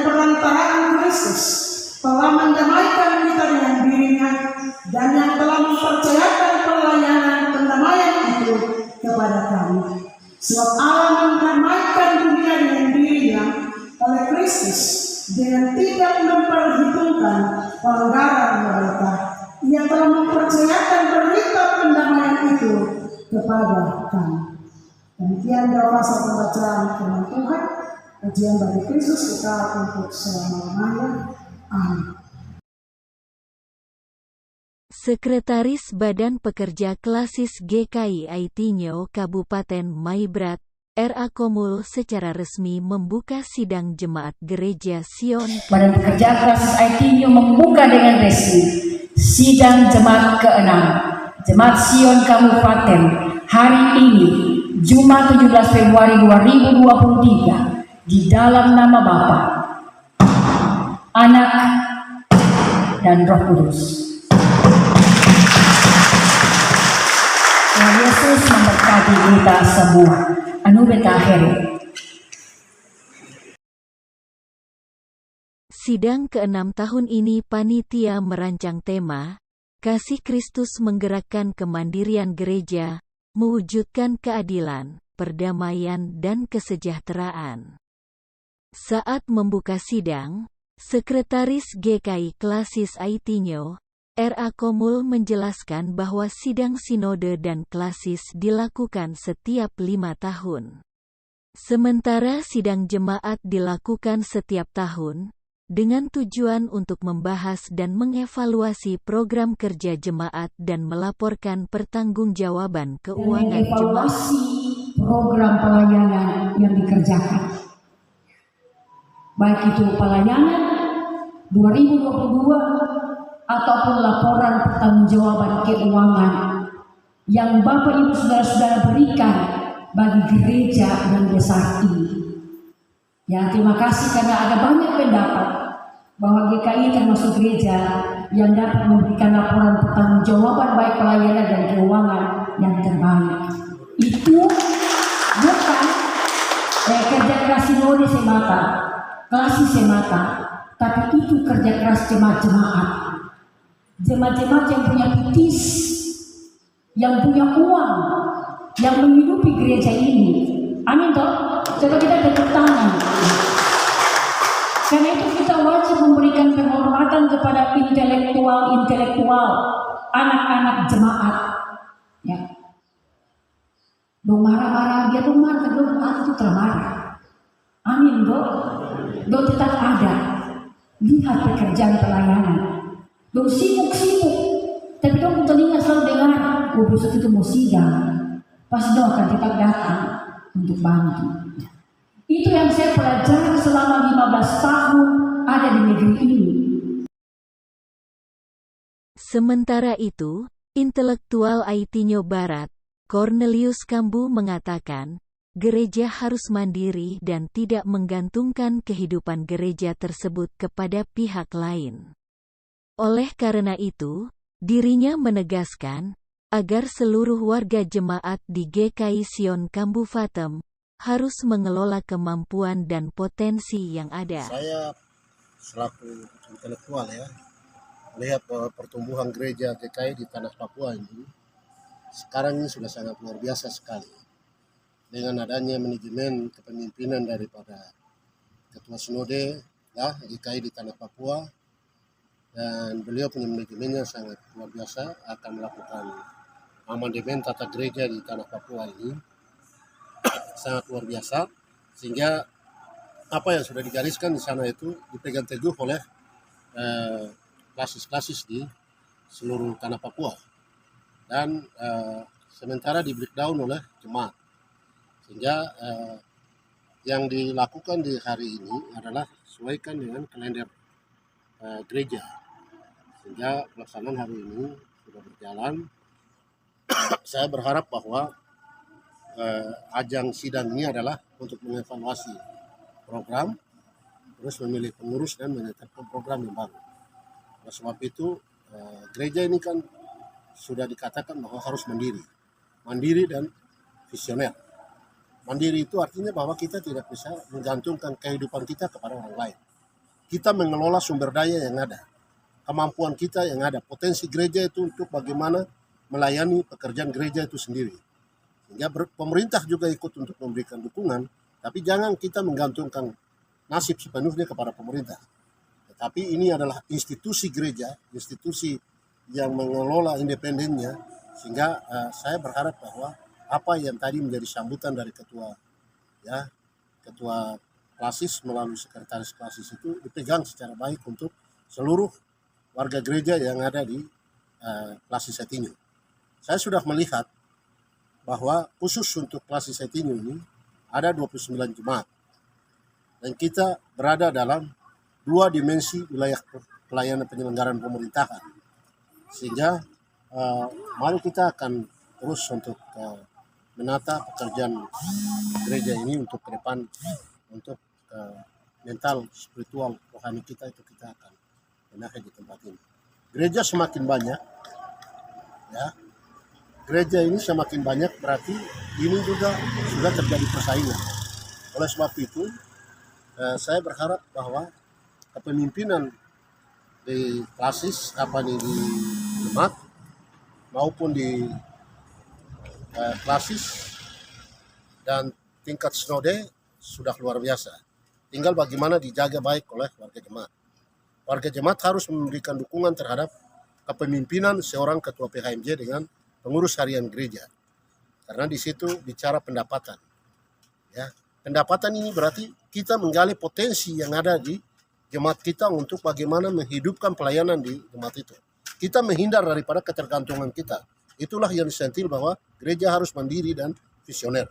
perantaraan Kristus telah mendamaikan kita dengan dirinya dan yang telah mempercayakan pelayanan pendamaian itu kepada kami. Sebab Allah mendamaikan dunia dengan dirinya oleh Kristus dengan tidak memperhitungkan pelanggaran mereka. Ia telah mempercayakan berita pendamaian itu kepada kami. Demikian doa pasal pembacaan firman Tuhan. Pujian bagi Kristus kekal untuk selama-lamanya. Amin. Sekretaris Badan Pekerja Klasis GKI Aitinyo Kabupaten Maibrat, R.A. Komul secara resmi membuka sidang Jemaat Gereja Sion. Badan Pekerja Klasis Aitinyo membuka dengan resmi sidang Jemaat ke-6 Jemaat Sion Kabupaten hari ini, Jumat 17 Februari 2023, di dalam nama Bapa, Anak, dan Roh Kudus. Tuhan Yesus memberkati kita semua. Anu beta akhir. Sidang ke-6 tahun ini panitia merancang tema Kasih Kristus menggerakkan kemandirian gereja, mewujudkan keadilan, perdamaian dan kesejahteraan. Saat membuka sidang, Sekretaris GKI Klasis Aitinyo, R.A. Komul menjelaskan bahwa sidang sinode dan klasis dilakukan setiap 5 tahun. Sementara sidang jemaat dilakukan setiap tahun, dengan tujuan untuk membahas dan mengevaluasi program kerja jemaat dan melaporkan pertanggungjawaban keuangan jemaat. Program pelayanan yang dikerjakan, baik itu pelayanan 2022 ataupun laporan pertanggungjawaban keuangan yang Bapak Ibu Saudara-saudara berikan bagi gereja yang besar ini. Ya, terima kasih karena ada banyak pendapat bahwa GKI termasuk gereja yang dapat memberikan laporan pertanggungjawaban baik pelayanan dan keuangan yang terbaik. Itu bukan kerja keras sinode semata, klasis semata, tapi itu kerja keras jemaat-jemaat. Jemaat-jemaat yang punya pitis, yang punya uang, yang menghidupi gereja ini. Amin toh? Coba kita tepuk tangan. Karena itu kita wajib memberikan penghormatan kepada intelektual, anak-anak jemaat. Ya. Dong marah-marah, dia dong marah, dong itu termarah. Amin toh? Dong tetap ada. Lihat pekerjaan pelayanan. Dong sibuk-sibuk, tapi dong telinga selalu dengar, oh besok itu mau sidang. Pasti dong akan tetap datang untuk bantu. Itu yang saya pelajari selama 15 tahun ada di negeri ini. Sementara itu, intelektual Aitinyo Barat, Cornelius Kambu mengatakan, gereja harus mandiri dan tidak menggantungkan kehidupan gereja tersebut kepada pihak lain. Oleh karena itu, dirinya menegaskan, agar seluruh warga jemaat di GKI Sion Kabupaten harus mengelola kemampuan dan potensi yang ada. Saya selaku intelektual ya, melihat bahwa pertumbuhan gereja GKI di tanah Papua ini sekarang ini sudah sangat luar biasa sekali. Dengan adanya manajemen kepemimpinan daripada Ketua Sinode ya, GKI di tanah Papua, dan beliau punya manajemennya sangat luar biasa, akan melakukan amandemen tata gereja di tanah Papua ini sangat luar biasa, sehingga apa yang sudah digariskan di sana itu dipegang teguh oleh klasis-klasis di seluruh tanah Papua, dan sementara di breakdown oleh jemaat, sehingga yang dilakukan di hari ini adalah sesuaikan dengan kalender gereja, sehingga pelaksanaan hari ini sudah berjalan. Saya berharap bahwa ajang sidang ini adalah untuk mengevaluasi program, terus memilih pengurus dan menetapkan program yang baru. Oleh sebab itu, gereja ini kan sudah dikatakan bahwa harus mandiri dan visioner. Mandiri itu artinya bahwa kita tidak bisa menggantungkan kehidupan kita kepada orang lain. kita mengelola sumber daya yang ada, kemampuan kita yang ada, potensi gereja itu untuk bagaimana melayani pekerjaan gereja itu sendiri. Sehingga pemerintah juga ikut untuk memberikan dukungan, tapi jangan kita menggantungkan nasib sepenuhnya kepada pemerintah. Tetapi ini adalah institusi gereja, institusi yang mengelola independennya, sehingga saya berharap bahwa apa yang tadi menjadi sambutan dari ketua klasis melalui sekretaris klasis itu dipegang secara baik untuk seluruh warga gereja yang ada di klasis Setinyo. Saya sudah melihat bahwa khusus untuk klasis Setinyo ini ada 29 jemaat. Dan kita berada dalam 2 dimensi wilayah pelayanan penyelenggaraan pemerintahan. Sehingga mari kita akan terus untuk menata pekerjaan gereja ini untuk ke depan, untuk mental, spiritual, rohani kita itu kita akan benahi di tempat ini. Gereja semakin banyak, ya. Gereja ini semakin banyak berarti ini juga sudah terjadi persaingan. Oleh sebab itu, saya berharap bahwa kepemimpinan di klasis di jemaat maupun di klasis dan tingkat sinode sudah luar biasa. Tinggal bagaimana dijaga baik oleh warga jemaat. Warga jemaat harus memberikan dukungan terhadap kepemimpinan seorang ketua PHMJ dengan pengurus harian gereja. Karena di situ bicara pendapatan. Ya, pendapatan ini berarti kita menggali potensi yang ada di jemaat kita untuk bagaimana menghidupkan pelayanan di jemaat itu. Kita menghindar daripada ketergantungan kita. Itulah yang disentil bahwa gereja harus mandiri dan visioner.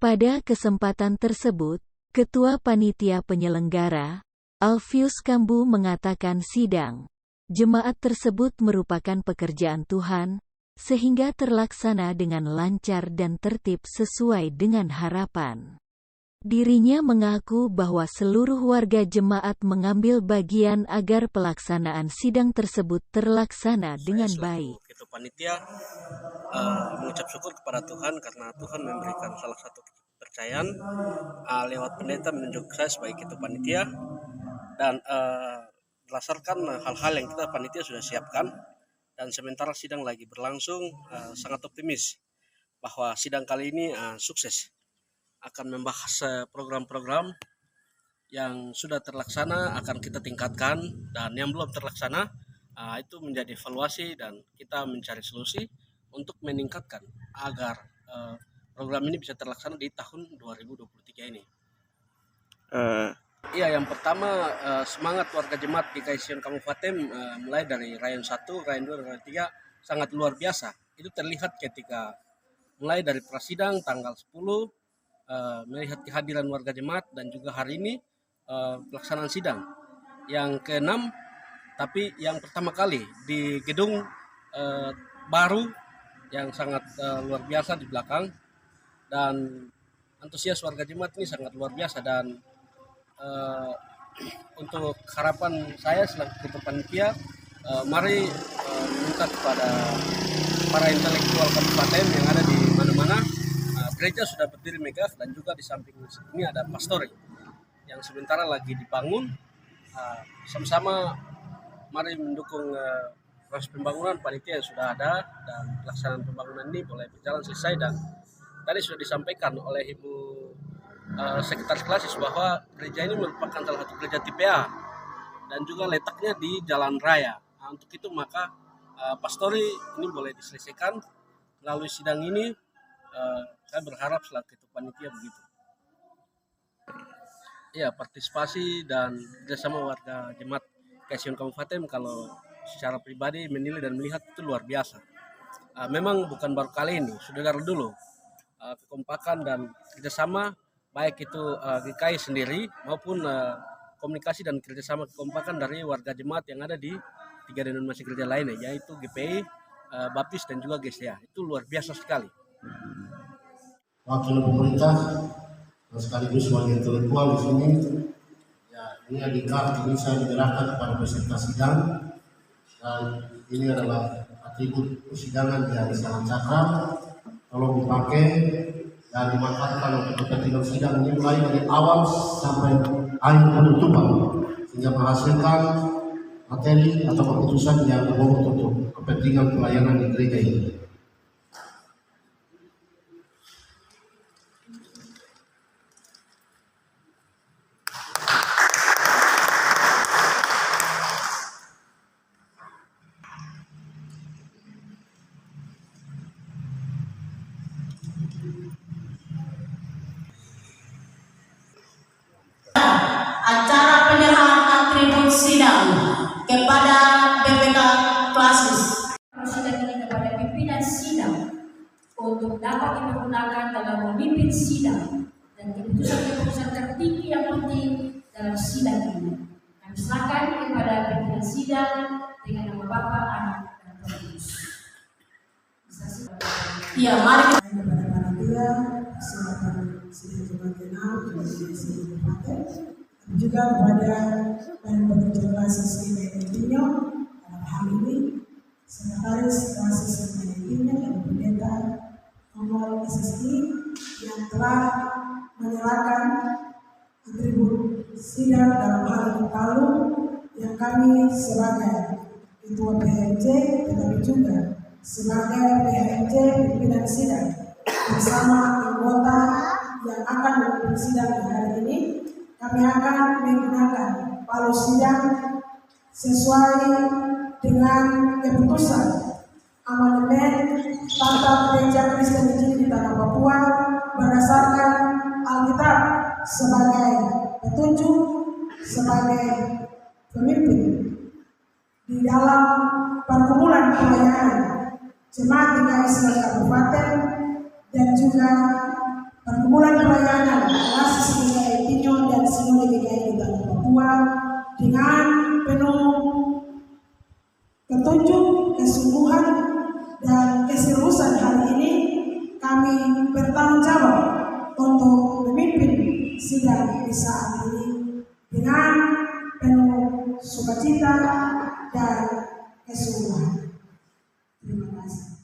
Pada kesempatan tersebut, Ketua Panitia Penyelenggara, Alfius Kambu mengatakan sidang jemaat tersebut merupakan pekerjaan Tuhan, sehingga terlaksana dengan lancar dan tertib sesuai dengan harapan. Dirinya mengaku bahwa seluruh warga jemaat mengambil bagian agar pelaksanaan sidang tersebut terlaksana dengan baik. Ketua panitia mengucap syukur kepada Tuhan karena Tuhan memberikan salah satu kepercayaan lewat pendeta menunjuk saya sebagai ketua panitia, dan berdasarkan hal-hal yang kita panitia sudah siapkan dan sementara sidang lagi berlangsung, sangat optimis bahwa sidang kali ini sukses. Akan membahas program-program yang sudah terlaksana akan kita tingkatkan, dan yang belum terlaksana itu menjadi evaluasi dan kita mencari solusi untuk meningkatkan agar program ini bisa terlaksana di tahun 2023 ini. Iya, yang pertama semangat warga jemaat di GKI Sion Kabupaten mulai dari Rayon 1, Rayon 2, Rayon 3 sangat luar biasa. Itu terlihat ketika mulai dari prasidang tanggal 10, melihat kehadiran warga jemaat, dan juga hari ini pelaksanaan sidang yang ke-6, tapi yang pertama kali di gedung baru yang sangat luar biasa di belakang, dan antusias warga jemaat ini sangat luar biasa. Dan untuk harapan saya selaku ketua panitia, mari minta kepada para intelektual kabupaten yang ada di mana-mana. Gereja sudah berdiri megah, dan juga di samping ini ada pastori yang sementara lagi dibangun. Sama-sama mari mendukung proses pembangunan panitia yang sudah ada, dan pelaksanaan pembangunan ini boleh berjalan selesai. Dan tadi sudah disampaikan oleh Ibu Sekretaris Klasis bahwa gereja ini merupakan salah satu gereja tipe A dan juga letaknya di jalan raya. Untuk itu maka pastori ini boleh diselesaikan melalui sidang ini. Saya berharap selaku ketua panitia begitu. Ya, partisipasi dan kerjasama warga jemaat GKI Sion Kabupaten kalau secara pribadi menilai dan melihat itu luar biasa. Memang bukan baru kali ini, sudah dari dulu kekompakan dan kerjasama baik itu GKI sendiri maupun komunikasi dan kerjasama kekompakan dari warga jemaat yang ada di 3 denominasi gereja lainnya, yaitu GPI, Baptis dan juga GSDA. Itu luar biasa sekali. Wakil pemerintah dan sekaligus warga intelektual di sini, ya, ini adik ini saya menyerahkan kepada peserta sidang, dan ini adalah atribut persidangan yang sangat cakra, tolong dipakai dan dimanfaatkan untuk kepentingan sidang ini mulai dari awal sampai air penutupan sehingga menghasilkan materi atau keputusan yang berbobot untuk kepentingan pelayanan di gereja ini. Acara penyerahan atribut sidang kepada BPK Klasis. Sidang ini kepada pimpinan sidang untuk dapat dipergunakan dalam memimpin sidang dan keputusan-keputusan tertinggi yang penting dalam sidang ini. Kami silakan kepada pimpinan sidang dengan nama Bapa, Anak, dan Roh Kudus. Ya, mari kita kepada panitia silakan sidang jemaat genap dan sidang kabupaten, juga kepada dan pekerja klasis Intinya dalam hal ini sekretaris klasis Intinya dan pendeta nomor SSI yang telah menyerahkan atribut sidang dalam hal ini Palu yang kami sebagai ketua PHMJ tetapi juga sebagai PHMJ pimpinan sidang bersama anggota yang akan memimpin sidang di hari ini, kami akan menggunakan palu sidang sesuai dengan keputusan amandemen Tata Gereja Kristen di Tanah Papua berdasarkan Alkitab sebagai petunjuk sebagai pemimpin di dalam perkumpulan pelayanan jemaat GKI Sinode Kabupaten dan juga perkumpulan pelayanan Klasis GKI Tinyo dan Sinode GKI di Tanah Papua dengan penuh petunjuk, kesungguhan, dan keseriusan hari ini kami bertanggung jawab untuk memimpin sidang di saat ini dengan penuh sukacita dan kesungguhan. Terima kasih.